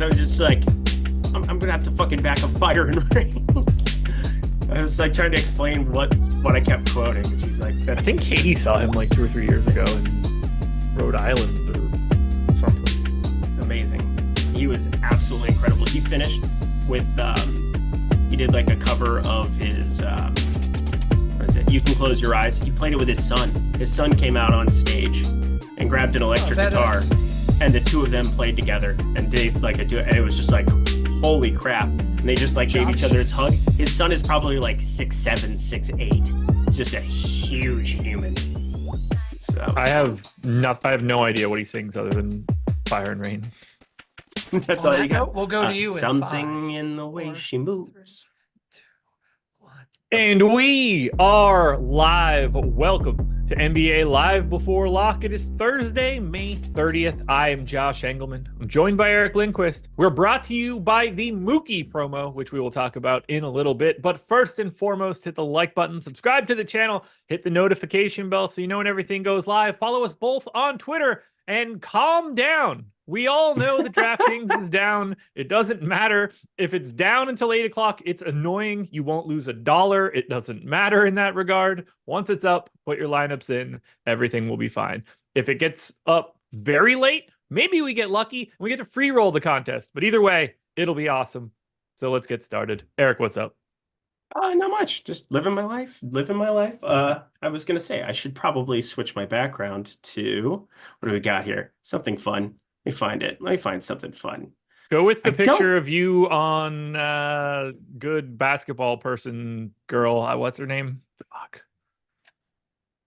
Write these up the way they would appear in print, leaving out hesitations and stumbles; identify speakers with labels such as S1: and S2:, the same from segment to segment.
S1: I was just like, I'm gonna have to fucking back up Fire and Rain. I was like trying to explain what I kept quoting, and she's like,
S2: I think Katie saw him like 2 or 3 years ago in Rhode Island or something.
S1: It's amazing. He was absolutely incredible. He finished with he did like a cover of his what is it? You Can Close Your Eyes. He played it with his son. His son came out on stage and grabbed an electric guitar, and the two of them played together and did like a duet, and it was just like, holy crap. And they just like gave each other his hug. His son is probably like 6'7", 6'8". It's just a huge human. So
S2: I have no idea what he sings other than Fire and Rain.
S1: That's all you got.
S3: We'll go to you.
S1: Something in the way she moves.
S3: 3, 2, 1.
S2: And we are live. Welcome to NBA Live Before Lock. It is Thursday, May 30th. I am Josh Engleman. I'm joined by Eric Lindquist. We're brought to you by the Mookie promo, which we will talk about in a little bit. But first and foremost, hit the like button, subscribe to the channel, hit the notification bell so you know when everything goes live. Follow us both on Twitter, and calm down. We all know the DraftKings is down. It doesn't matter. If it's down until 8 o'clock, it's annoying. You won't lose $1. It doesn't matter in that regard. Once it's up, put your lineups in. Everything will be fine. If it gets up very late, maybe we get lucky and we get to free roll the contest. But either way, it'll be awesome. So let's get started. Eric, what's up?
S1: Not much. Just living my life. I was going to say, I should probably switch my background to, what do we got here? Something fun. Let me find it. Let me find something fun.
S2: Go with the picture of you on good basketball person girl. What's her name? Fuck.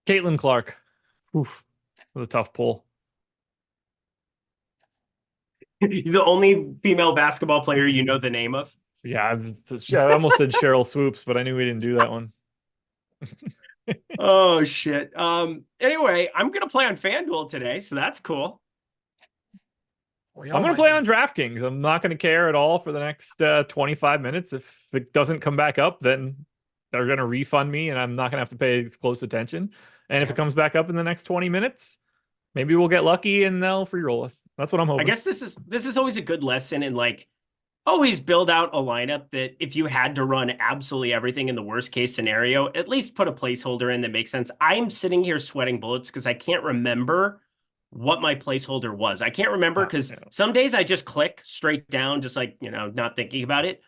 S2: Caitlin Clark. Oof. That was a tough pull.
S1: You're the only female basketball player you know the name of?
S2: Yeah, I almost said Cheryl Swoops, but I knew we didn't do that one.
S1: Oh, shit. Anyway, I'm going to play on FanDuel today, so that's cool.
S2: I'm going to play on DraftKings. I'm not going to care at all for the next 25 minutes. If it doesn't come back up, then they're going to refund me, and I'm not going to have to pay close attention. And if it comes back up in the next 20 minutes, maybe we'll get lucky and they'll free roll us. That's what I'm hoping.
S1: I guess this is always a good lesson in like, always build out a lineup that if you had to run absolutely everything in the worst case scenario, at least put a placeholder in that makes sense. I'm sitting here sweating bullets because I can't remember what my placeholder was. I can't remember because some days I just click straight down, just like, not thinking about it.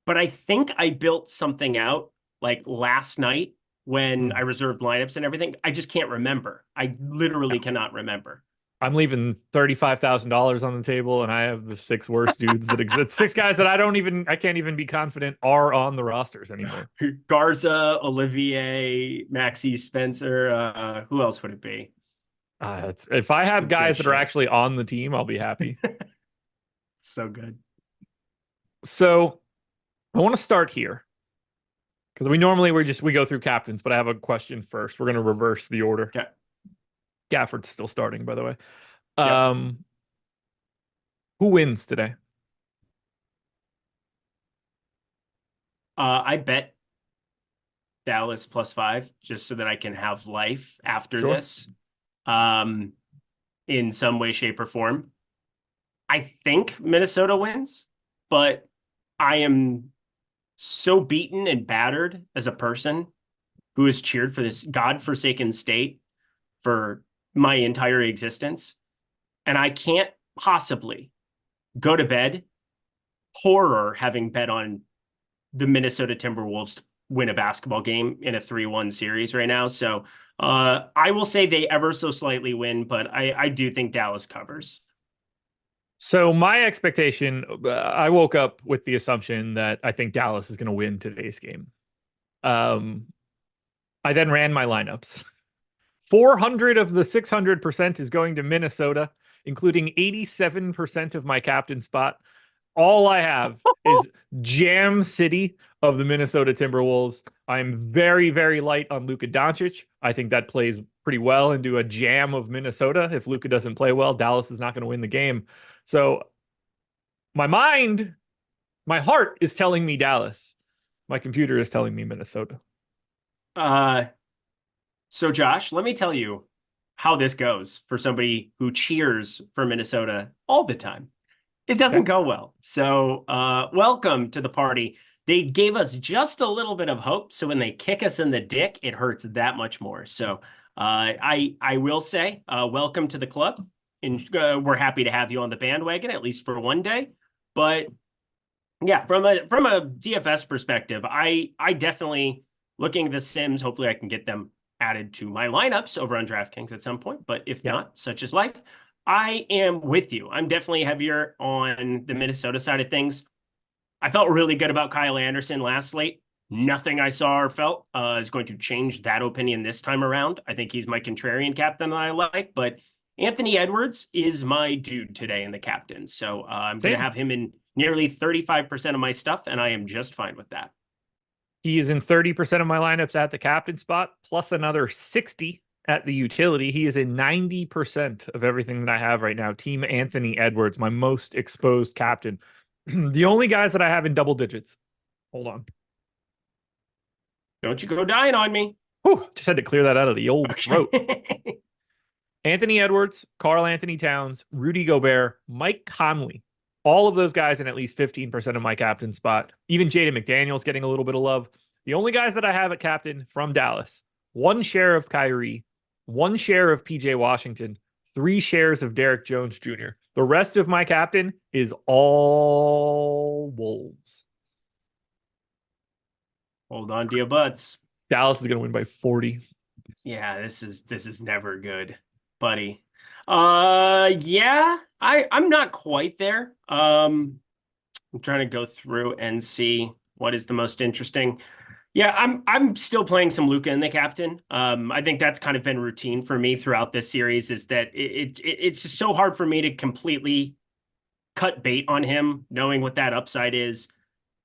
S1: But I think I built something out like last night when I reserved lineups and everything. I just can't remember. I literally cannot remember.
S2: I'm leaving $35,000 on the table, and I have the 6 worst dudes that exist. 6 guys that I can't even be confident are on the rosters anymore.
S1: Garza, Olivier, Maxi Spencer. Who else would it be?
S2: If I have guys that are actually on the team, I'll be happy.
S1: So good.
S2: So I want to start here because we go through captains, but I have a question first. We're going to reverse the order.
S1: Okay.
S2: Gafford's still starting, by the way.
S1: Yep.
S2: Who wins today?
S1: I bet Dallas +5 just so that I can have life after this. In some way, shape, or form. I think Minnesota wins, but I am so beaten and battered as a person who has cheered for this godforsaken state for my entire existence. And I can't possibly go to bed horror having bet on the Minnesota Timberwolves win a basketball game in a 3-1 series right now. So I will say they ever so slightly win, but I do think Dallas covers.
S2: So my expectation, I woke up with the assumption that I think Dallas is going to win today's game. I then ran my lineups. 400 of the 600% is going to Minnesota, including 87% of my captain spot. All I have is Jam City of the Minnesota Timberwolves. I'm very, very light on Luka Doncic. I think that plays pretty well into a jam of Minnesota. If Luka doesn't play well, Dallas is not going to win the game. So my heart is telling me Dallas. My computer is telling me Minnesota.
S1: So Josh, let me tell you how this goes for somebody who cheers for Minnesota all the time. it doesn't go well. So welcome to the party. They gave us just a little bit of hope. So when they kick us in the dick, it hurts that much more. So I will say welcome to the club. And we're happy to have you on the bandwagon, at least for one day. But yeah, from a DFS perspective, I definitely looking at the Sims. Hopefully I can get them added to my lineups over on DraftKings at some point. But if not, such is life. I am with you. I'm definitely heavier on the Minnesota side of things. I felt really good about Kyle Anderson last slate. Nothing I saw or felt is going to change that opinion this time around. I think he's my contrarian captain that I like, but Anthony Edwards is my dude today in the captain. So I'm going to have him in nearly 35% of my stuff, and I am just fine with that.
S2: He is in 30% of my lineups at the captain spot, plus another 60 at the utility. He is in 90% of everything that I have right now. Team Anthony Edwards, my most exposed captain. The only guys that I have in double digits. Hold on.
S1: Don't you go dying on me.
S2: Whew, just had to clear that out of the old throat. Anthony Edwards, Karl Anthony Towns, Rudy Gobert, Mike Conley. All of those guys in at least 15% of my captain spot. Even Jaden McDaniels getting a little bit of love. The only guys that I have at captain from Dallas, 1 share of Kyrie, 1 share of PJ Washington, 3 shares of Derek Jones Jr. The rest of my captain is all Wolves.
S1: Hold on to your butts.
S2: Dallas is going to win by 40.
S1: Yeah, this is never good, buddy. Yeah, I'm not quite there. I'm trying to go through and see what is the most interesting. Yeah, I'm still playing some Luka in the captain. I think that's kind of been routine for me throughout this series, is that it's just so hard for me to completely cut bait on him, knowing what that upside is.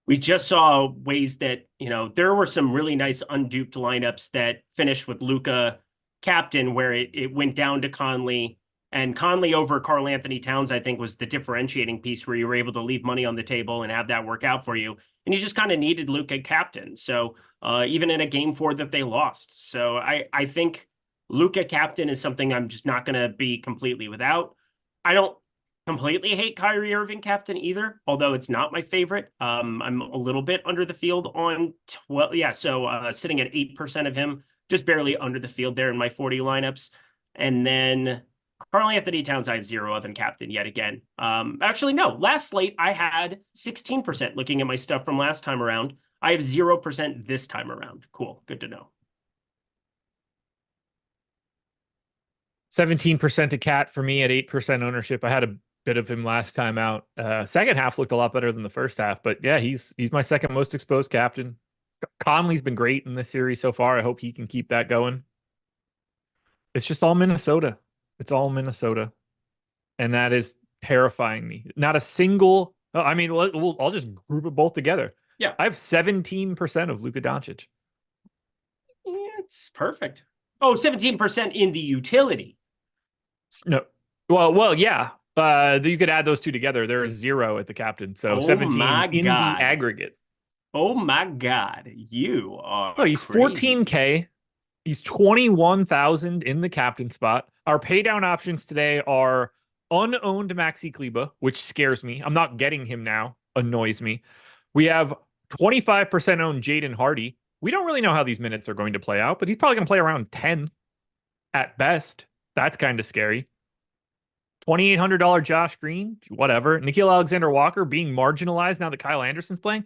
S1: We just saw ways that, there were some really nice unduped lineups that finished with Luka captain, where it went down to Conley, and Conley over Karl Anthony Towns, I think, was the differentiating piece where you were able to leave money on the table and have that work out for you. And you just kind of needed Luka captain. So even in a game 4 that they lost. So I think Luka captain is something I'm just not going to be completely without. I don't completely hate Kyrie Irving captain either, although it's not my favorite. I'm a little bit under the field on 12. Yeah, so sitting at 8% of him, just barely under the field there in my 40 lineups. And then Karl Anthony Towns, I have 0 of in captain yet again. Actually, no. Last slate, I had 16% looking at my stuff from last time around. I have 0% this time around. Cool. Good to know.
S2: 17% to Cat for me at 8% ownership. I had a bit of him last time out. Second half looked a lot better than the first half, but yeah, he's my second most exposed captain. Conley's been great in this series so far. I hope he can keep that going. It's just all Minnesota. It's all Minnesota. And that is terrifying me. Not a single, I'll just group it both together.
S1: Yeah.
S2: I have 17% of Luka Doncic.
S1: Yeah, it's perfect. Oh, 17% in the utility.
S2: No. Well, yeah. You could add those two together. There is 0 at the captain. So 17 in the aggregate.
S1: Oh my God. You are
S2: he's
S1: crazy.
S2: 14K. He's 21,000 in the captain spot. Our pay down options today are unowned Maxi Kleba, which scares me. I'm not getting him now. Annoys me. We have 25% owned Jaden Hardy. We don't really know how these minutes are going to play out, but he's probably going to play around 10 at best. That's kind of scary. $2,800 Josh Green, whatever. Nickeil Alexander-Walker being marginalized now that Kyle Anderson's playing.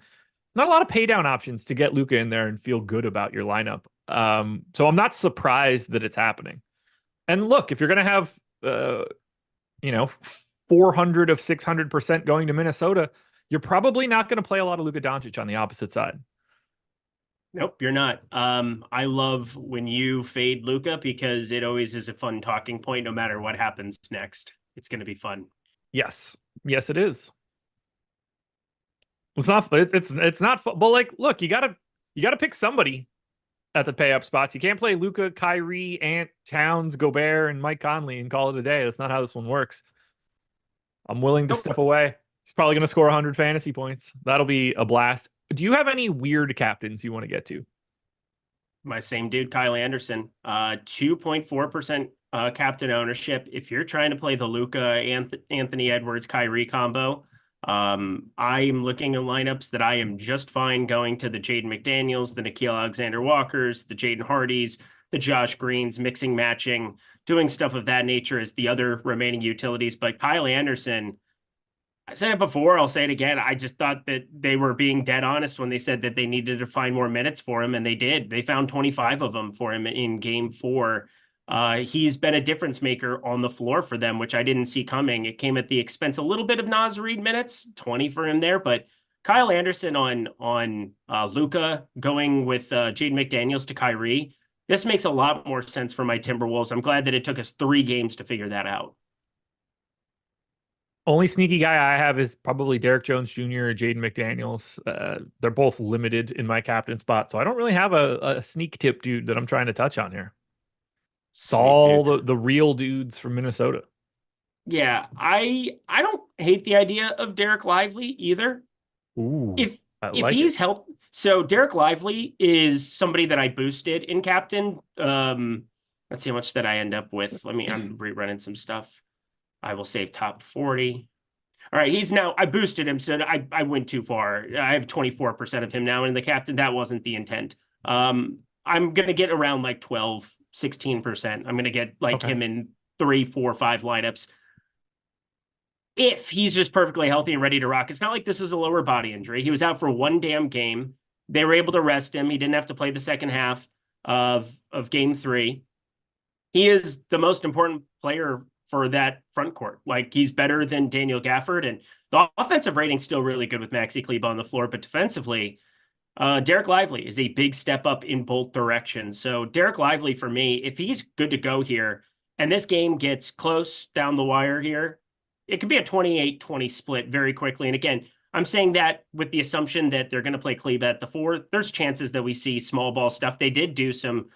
S2: Not a lot of pay down options to get Luka in there and feel good about your lineup. So I'm not surprised that it's happening. And look, if you're going to have, 400 of 600% going to Minnesota, you're probably not going to play a lot of Luka Doncic on the opposite side.
S1: Nope, you're not. I love when you fade Luka because it always is a fun talking point no matter what happens next. It's going to be fun.
S2: Yes, it is. It's not fun. But like, look, you gotta pick somebody at the pay up spots. You can't play Luka, Kyrie, Ant, Towns, Gobert, and Mike Conley and call it a day. That's not how this one works. I'm willing to step away. He's probably going to score 100 fantasy points. That'll be a blast. Do you have any weird captains you want to get to?
S1: My same dude, Kyle Anderson, 2.4% captain ownership, if you're trying to play the Anthony Edwards, Kyrie combo, I am looking at lineups that I am just fine going to the Jaden McDaniels, the Nickeil Alexander-Walkers, the Jaden Hardys, the Josh Greens, mixing, matching, doing stuff of that nature as the other remaining utilities. But Kyle Anderson, I said it before, I'll say it again. I just thought that they were being dead honest when they said that they needed to find more minutes for him, and they did. They found 25 of them for him in game 4. He's been a difference maker on the floor for them, which I didn't see coming. It came at the expense a little bit of Naz Reid minutes, 20 for him there, but Kyle Anderson on Luka going with Jaden McDaniels to Kyrie. This makes a lot more sense for my Timberwolves. I'm glad that it took us 3 games to figure that out.
S2: Only sneaky guy I have is probably Derek Jones Jr. or Jaden McDaniels. They're both limited in my captain spot, so I don't really have a sneak tip dude that I'm trying to touch on here. It's all the real dudes from Minnesota.
S1: Yeah, I don't hate the idea of Derek Lively either.
S2: Ooh,
S1: if he's helped, so Derek Lively is somebody that I boosted in captain. Let's see how much that I end up with. I'm rerunning some stuff. I will save top 40. All right, he's now, I boosted him, so I went too far. I have 24% of him now in the captain. That wasn't the intent. I'm going to get around like 12, 16%. I'm going to get like him in 3, 4, 5 lineups. If he's just perfectly healthy and ready to rock. It's not like this is a lower body injury. He was out for 1 damn game. They were able to rest him. He didn't have to play the second half of game 3. He is the most important player for that front court. Like, he's better than Daniel Gafford, and the offensive rating's still really good with Maxi Kleber on the floor, but defensively, Derek Lively is a big step up in both directions. So Derek Lively, for me, if he's good to go here, and this game gets close down the wire here, it could be a 28-20 split very quickly. And again, I'm saying that with the assumption that they're going to play Kleber at the 4. There's chances that we see small ball stuff. They did do some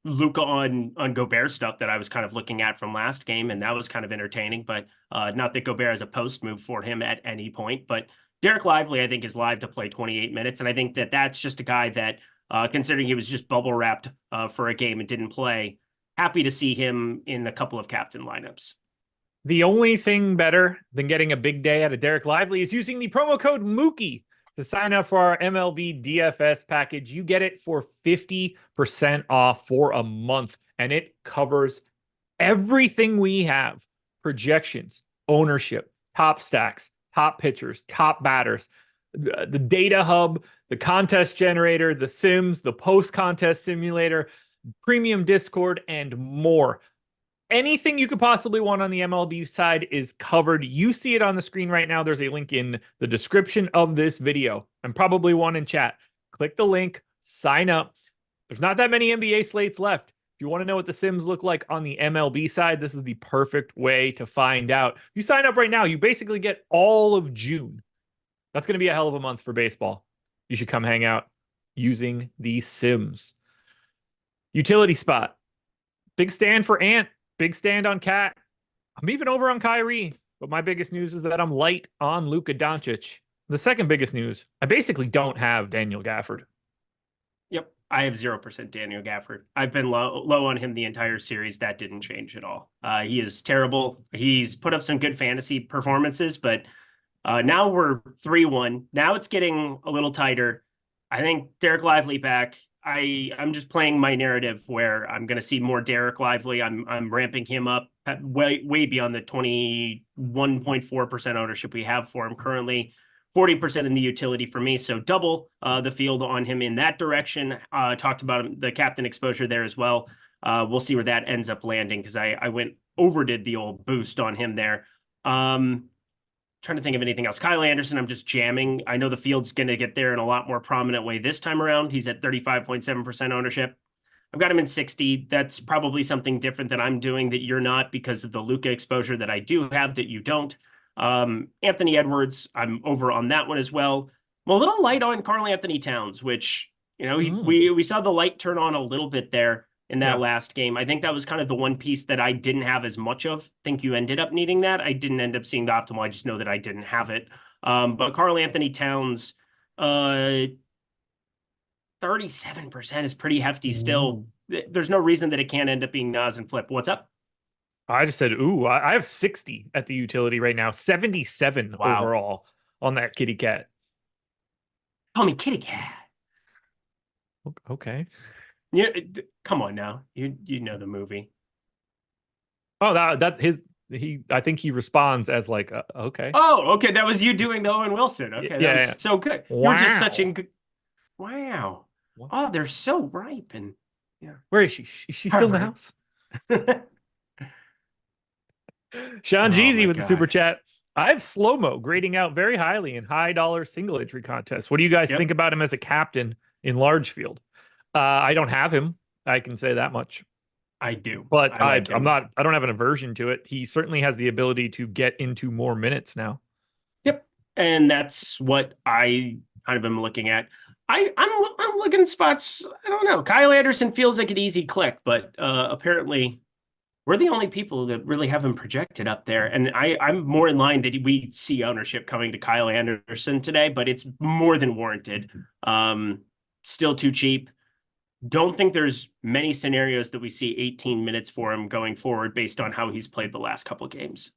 S1: Luka on Gobert stuff that I was kind of looking at from last game, and that was kind of entertaining, but not that Gobert has a post move for him at any point. But Derek Lively, I think, is live to play 28 minutes, and I think that that's just a guy that, considering he was just bubble wrapped for a game and didn't play, happy to see him in a couple of captain lineups.
S2: The only thing better than getting a big day out of Derek Lively is using the promo code Mookie to sign up for our MLB DFS package. You get it for 50% off for a month, and it covers everything we have: projections, ownership, top stacks, top pitchers, top batters, the data hub, the contest generator, the sims, the post-contest simulator, premium Discord, and more. Anything you could possibly want on the MLB side is covered. You see it on the screen right now. There's a link in the description of this video, and probably one in chat. Click the link, sign up. There's not that many NBA slates left. If you want to know what the Sims look like on the MLB side, this is the perfect way to find out. If you sign up right now, you basically get all of June. That's going to be a hell of a month for baseball. You should come hang out using the Sims. Utility spot. Big stand for Ant. Big stand on Cat. I'm even over on Kyrie, but my biggest news is that I'm light on Luka Doncic. The second biggest news, I basically don't have Daniel Gafford.
S1: Yep, I have 0% Daniel Gafford. I've been low on him the entire series. That didn't change at all. He is terrible. He's put up some good fantasy performances, but now we're 3-1. Now it's getting a little tighter. I think Derek Lively back. I'm just playing my narrative where I'm going to see more Derek Lively. I'm ramping him up way beyond the 21.4% ownership we have for him currently. 40% in the utility for me, so double the field on him in that direction. Talked about the captain exposure there as well. We'll see where that ends up landing, because I overdid the old boost on him there. Trying to think of anything else. Kyle Anderson, I'm just jamming. I know the field's going to get there in a lot more prominent way this time around. He's at 35.7% ownership. I've got him in 60. That's probably something different that I'm doing that you're not, because of the Luka exposure that I do have that you don't. Anthony Edwards, I'm over on that one as well. I'm a little light on Karl Anthony Towns, which, you know, we saw the light turn on a little bit there in that last game. I think that was kind of the one piece that I didn't have as much of. I think you ended up needing that. I didn't end up seeing the optimal. I just know that I didn't have it. But Karl Anthony Towns, 37% is pretty hefty still. There's no reason that it can't end up being Nas and Flip. What's up?
S2: I just said, ooh, I have 60 at the utility right now, 77
S1: Wow.
S2: overall on that kitty cat.
S1: Call me kitty cat.
S2: Okay.
S1: Yeah, come on now. You know the movie.
S2: Oh, that's his. I think he responds as like, okay.
S1: Oh, okay. That was you doing the Owen Wilson. Okay, that was so good.
S2: Wow.
S1: You were just such a wow. Oh, they're so ripe and yeah.
S2: Where is she? Is she still in the house? Sean Jeezy with the super chat. I have slow-mo grading out very highly in high dollar single entry contests. What do you guys think about him as a captain in large field? I don't have him. I can say that much.
S1: I do,
S2: but I don't have an aversion to it. He certainly has the ability to get into more minutes now.
S1: Yep. And that's what I kind of am looking at. I'm looking at spots. I don't know. Kyle Anderson feels like an easy click, but apparently we're the only people that really have him projected up there. And I'm more in line that we see ownership coming to Kyle Anderson today, but it's more than warranted. Still too cheap. Don't think there's many scenarios that we see 18 minutes for him going forward based on how he's played the last couple of games.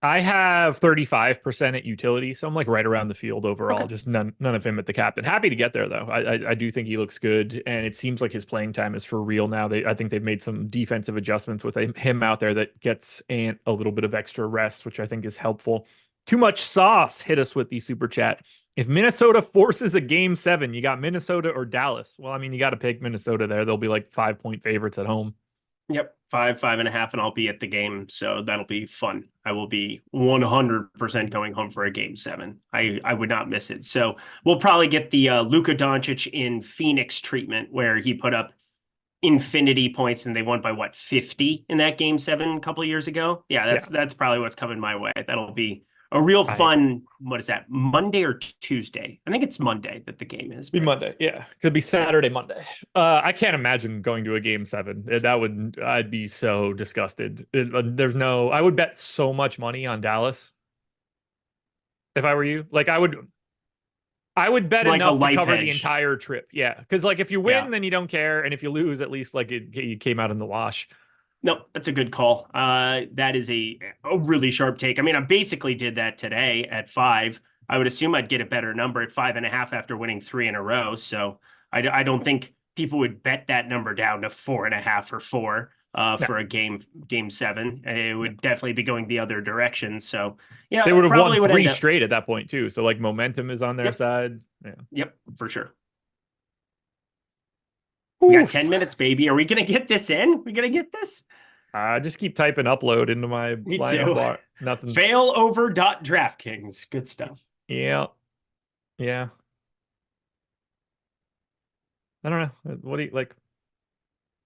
S2: I have 35% at utility, so I'm like right around the field overall. Just none of him at the captain. Happy to get there though. I do think he looks good, and it seems like his playing time is for real now. I think they've made some defensive adjustments with him out there that gets Ant a little bit of extra rest, which I think is helpful. Too much sauce hit us with the super chat. If Minnesota forces a game 7, you got Minnesota or Dallas. Well, I mean, you got to pick Minnesota there. They'll be like 5-point favorites at home.
S1: Yep. 5.5, and I'll be at the game. So that'll be fun. I will be 100% going home for a game 7. I would not miss it. So we'll probably get the Luka Doncic in Phoenix treatment where he put up infinity points and they won by 50 in that game 7 a couple of years ago. Yeah, that's probably what's coming my way. That'll be a real fun, what is that, Monday or Tuesday? I think it's Monday that the game is.
S2: Be Monday, yeah. Could be Saturday, Monday. I can't imagine going to a game 7. I'd be so disgusted. I would bet so much money on Dallas if I were you. Like I would bet like enough to cover the entire trip. Yeah, because like if you win, then you don't care, and if you lose, at least like you came out in the wash.
S1: No, that's a good call. That is a really sharp take. I mean, I basically did that today at 5. I would assume I'd get a better number at 5.5 after winning 3 in a row. So I don't think people would bet that number down to 4.5 or 4 for a game 7. It would definitely be going the other direction. So yeah,
S2: they would have won 3 straight at that point too. So like momentum is on their side. Yeah.
S1: Yep, for sure. We got 10 minutes, baby. Are we going to get this in? We going to get this?
S2: Just keep typing upload into my lineup bar. Nothing.
S1: Failover.DraftKings. Good stuff.
S2: Yeah. Yeah. I don't know. What do you like?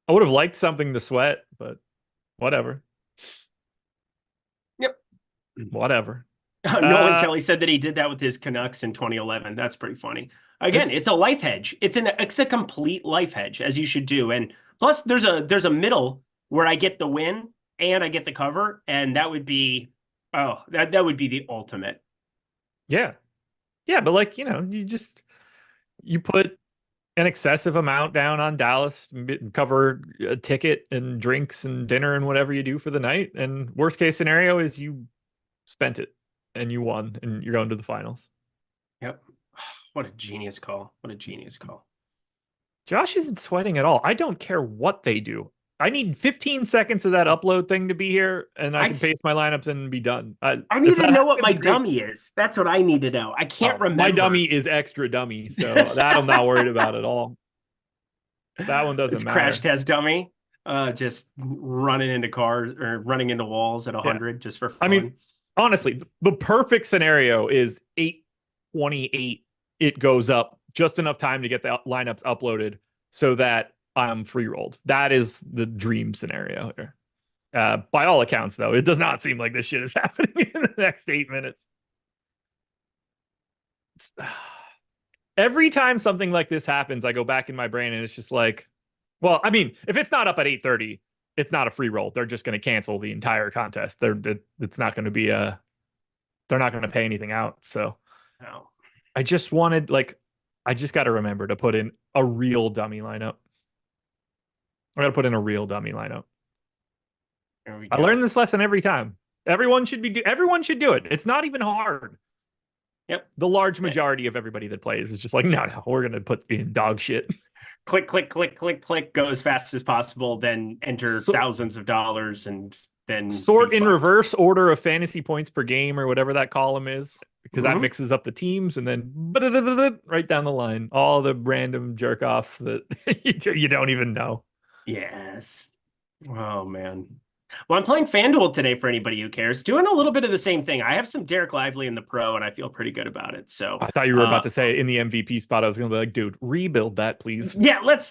S2: I would have liked something to sweat, but whatever.
S1: Yep.
S2: Whatever.
S1: Nolan Kelly said that he did that with his Canucks in 2011. That's pretty funny. Again, it's a life hedge. It's a complete life hedge, as you should do. And plus, there's a middle where I get the win and I get the cover, and that would be that would be the ultimate.
S2: Yeah, yeah, but like you put an excessive amount down on Dallas, cover a ticket and drinks and dinner and whatever you do for the night, and worst case scenario is you spent it and you won and you're going to the finals.
S1: Yep. What a genius call. What a genius call.
S2: Josh isn't sweating at all. I don't care what they do. I need 15 seconds of that upload thing to be here, and I can paste my lineups and be done.
S1: I need to know what my dummy is. That's what I need to know. I can't remember.
S2: My dummy is extra dummy, so that I'm not worried about at all. That one doesn't matter.
S1: Crash test dummy. Just running into cars or running into walls at 100 just for fun.
S2: I mean, honestly, the perfect scenario is 8:28. It goes up just enough time to get the lineups uploaded so that I'm free rolled. That is the dream scenario here. By all accounts, though, it does not seem like this shit is happening in the next 8 minutes. Every time something like this happens, I go back in my brain and it's just like, well, I mean, if it's not up at 8:30, it's not a free roll. They're just going to cancel the entire contest. It's not going to be they're not going to pay anything out. So
S1: no.
S2: I just wanted, like, I just got to remember to put in a real dummy lineup. I got to put in a real dummy lineup.
S1: There we
S2: I
S1: go.
S2: learn this lesson every time. Everyone should do it. It's not even hard.
S1: Yep.
S2: The large majority of everybody that plays is just like, no, we're going to put in dog shit.
S1: Click, click, click, click, click, go as fast as possible, then enter thousands of dollars and then
S2: sort in reverse order of fantasy points per game or whatever that column is, because that
S1: Mhm.
S2: mixes up the teams, and then right down the line, all the random jerk offs that you don't even know.
S1: Yes. Oh, man. Well, I'm playing FanDuel today for anybody who cares. Doing a little bit of the same thing. I have some Derek Lively in the pro, and I feel pretty good about it. So
S2: I thought you were about to say in the MVP spot. I was going to be like, dude, rebuild that, please.
S1: yeah, let's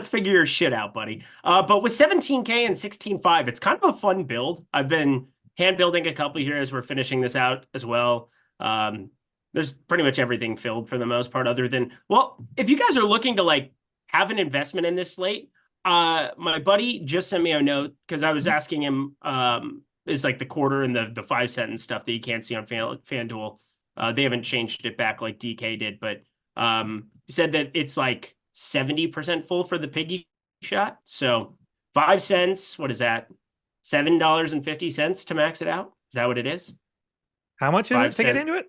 S1: figure your shit out, buddy. But with 17K and 16.5, it's kind of a fun build. I've been hand building a couple here as we're finishing this out as well. There's pretty much everything filled for the most part, other than, well, if you guys are looking to like have an investment in this slate, my buddy just sent me a note because I was asking him, is like the quarter and the 5 cent and stuff that you can't see on FanDuel. They haven't changed it back like DK did, but he said that it's like 70% full for the piggy shot. So 5 cents, what is that? $7.50 to max it out. Is that what it is?
S2: How much is it to get into it?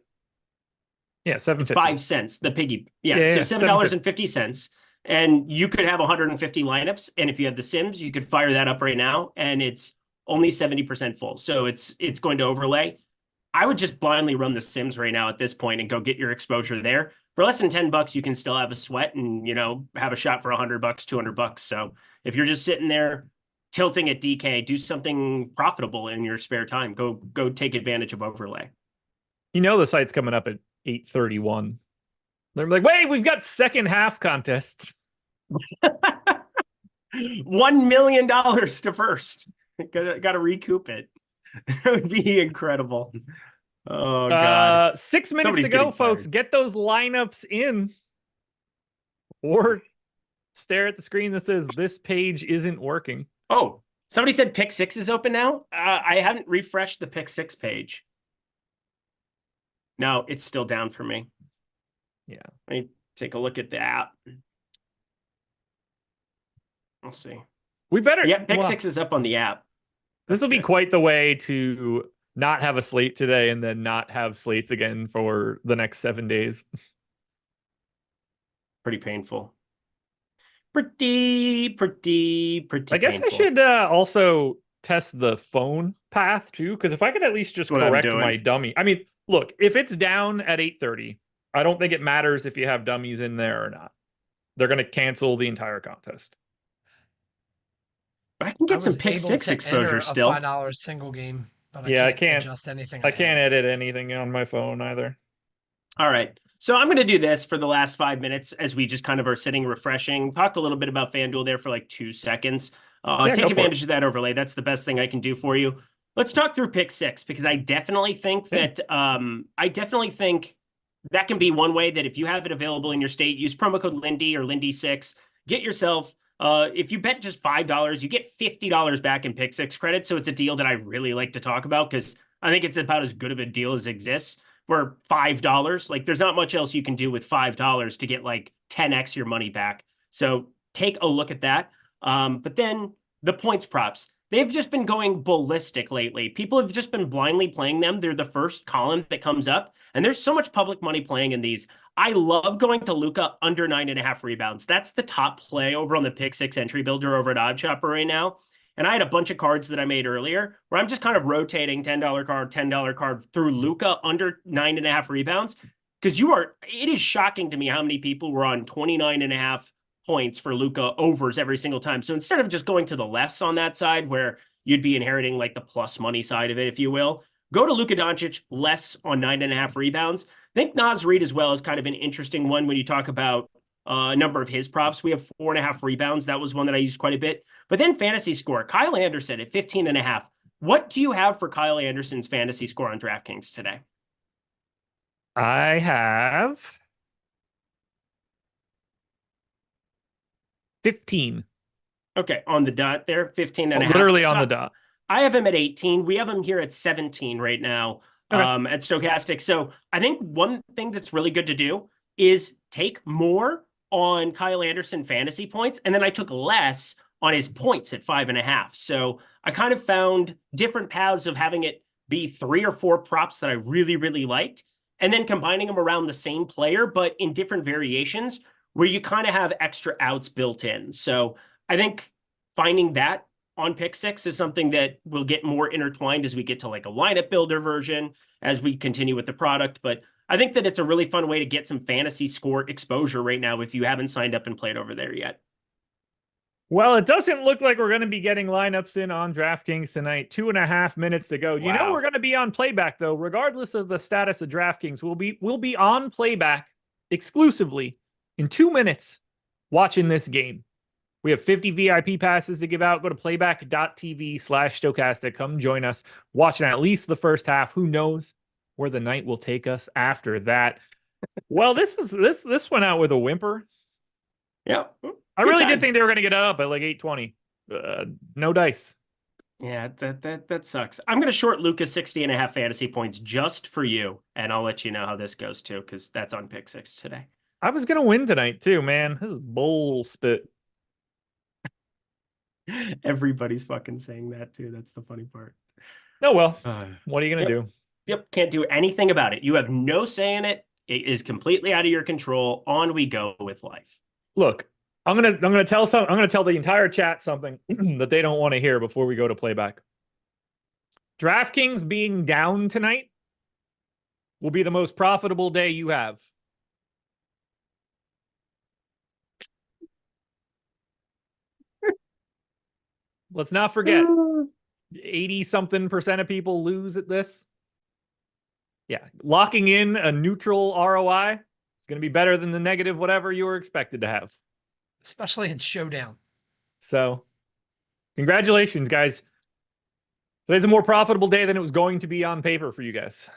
S2: Yeah, $7.50.
S1: 5 cents, the piggy. So $7.50. And you could have 150 lineups. And if you have the Sims, you could fire that up right now. And it's only 70% full. So it's going to overlay. I would just blindly run the Sims right now at this point and go get your exposure there. For less than $10, you can still have a sweat and, you know, have a shot for $100, $200. So if you're just sitting there tilting at DK, do something profitable in your spare time. Go take advantage of overlay.
S2: You know, the site's coming up at 8:31. They're like, wait, we've got second half contests.
S1: $1 million to first. Got to recoup it. It would be incredible. Oh, God.
S2: 6 minutes
S1: Somebody's
S2: to go,
S1: getting
S2: folks.
S1: fired.
S2: Get those lineups in. Or stare at the screen that says this page isn't working.
S1: Oh, somebody said Pick6 is open now. I haven't refreshed the Pick6 page. No, it's still down for me.
S2: Yeah.
S1: Let me take a look at the app. We'll see.
S2: We better.
S1: Yeah, Pick6 is up on the app.
S2: This will be quite the way to not have a slate today and then not have slates again for the next 7 days.
S1: Pretty painful. Pretty
S2: I guess
S1: painful.
S2: I should also test the phone path too, because if I could at least just correct my dummy. I mean, look, if it's down at 8:30, I don't think it matters if you have dummies in there or not. They're going to cancel the entire contest.
S1: But I can get some Pick6 exposure still.
S3: $5 single game, but
S2: I
S3: can't adjust anything.
S2: I can't edit anything on my phone either.
S1: All right. So I'm going to do this for the last 5 minutes as we just kind of are sitting refreshing. Talked a little bit about FanDuel there for like 2 seconds. Take advantage of that overlay. That's the best thing I can do for you. Let's talk through Pick6 because I definitely think that that can be one way that if you have it available in your state, use promo code Lindy or Lindy6. Get yourself, if you bet just $5, you get $50 back in Pick6 credit. So it's a deal that I really like to talk about because I think it's about as good of a deal as exists. For $5, like there's not much else you can do with $5 to get like 10x your money back. So take a look at that. But then the points props, they've just been going ballistic lately. People have just been blindly playing them. They're the first column that comes up, and there's so much public money playing in these. I love going to Luka under 9.5 rebounds. That's the top play over on the Pick6 entry builder over at OddChopper right now. And I had a bunch of cards that I made earlier where I'm just kind of rotating $10 card, $10 card through Luka under 9.5 rebounds. Because it is shocking to me how many people were on 29.5 points for Luka overs every single time. So instead of just going to the less on that side where you'd be inheriting like the plus money side of it, if you will, go to Luka Doncic less on 9.5 rebounds. I think Naz Reid as well is kind of an interesting one when you talk about a number of his props. We have 4.5 rebounds. That was one that I used quite a bit. But then fantasy score, Kyle Anderson at 15.5. What do you have for Kyle Anderson's fantasy score on DraftKings today?
S2: I have 15.
S1: Okay, on the dot there, 15.5.
S2: Literally on the dot.
S1: I have him at 18. We have him here at 17 right now at Stochastic. So I think one thing that's really good to do is take more on Kyle Anderson fantasy points, and then I took less on his points at 5.5. So I kind of found different paths of having it be 3 or 4 props that I really, really liked, and then combining them around the same player, but in different variations where you kind of have extra outs built in. So I think finding that on Pick6 is something that will get more intertwined as we get to like a lineup builder version as we continue with the product. But I think that it's a really fun way to get some fantasy score exposure right now if you haven't signed up and played over there yet.
S2: Well, it doesn't look like we're going to be getting lineups in on DraftKings tonight. 2.5 minutes to go. You know we're going to be on Playback, though. Regardless of the status of DraftKings, we'll be on Playback exclusively in 2 minutes watching this game. We have 50 VIP passes to give out. Go to playback.tv/stochastic. Come join us. Watching at least the first half. Who knows where the night will take us after that? Well, this went out with a whimper.
S1: Yeah.
S2: I really did think they were going to get up at like 820. No dice.
S1: Yeah, that sucks. I'm going to short Lucas 60.5 fantasy points just for you, and I'll let you know how this goes too, because that's on Pick6 today.
S2: I was going to win tonight too, man. This is bull spit.
S1: Everybody's fucking saying that too. That's the funny part.
S2: Oh, well, what are you going to do?
S1: Yep, can't do anything about it. You have no say in it. It is completely out of your control. On we go with life.
S2: Look, I'm gonna tell the entire chat something that they don't want to hear before we go to Playback. DraftKings being down tonight will be the most profitable day you have. Let's not forget, 80-something% of people lose at this. Yeah, locking in a neutral ROI is going to be better than the negative whatever you were expected to have.
S3: Especially in showdown.
S2: So, congratulations, guys. Today's a more profitable day than it was going to be on paper for you guys.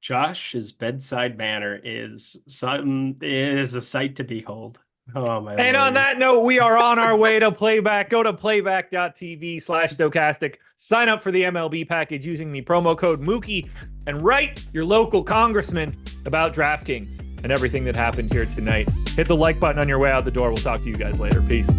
S1: Josh's bedside banner is a sight to behold. Oh my!
S2: And
S1: Lord.
S2: on that note, we are on our way to Playback. Go to playback.tv/stochastic. Sign up for the MLB package using the promo code Mookie and write your local congressman about DraftKings and everything that happened here tonight. Hit the like button on your way out the door. We'll talk to you guys later. Peace.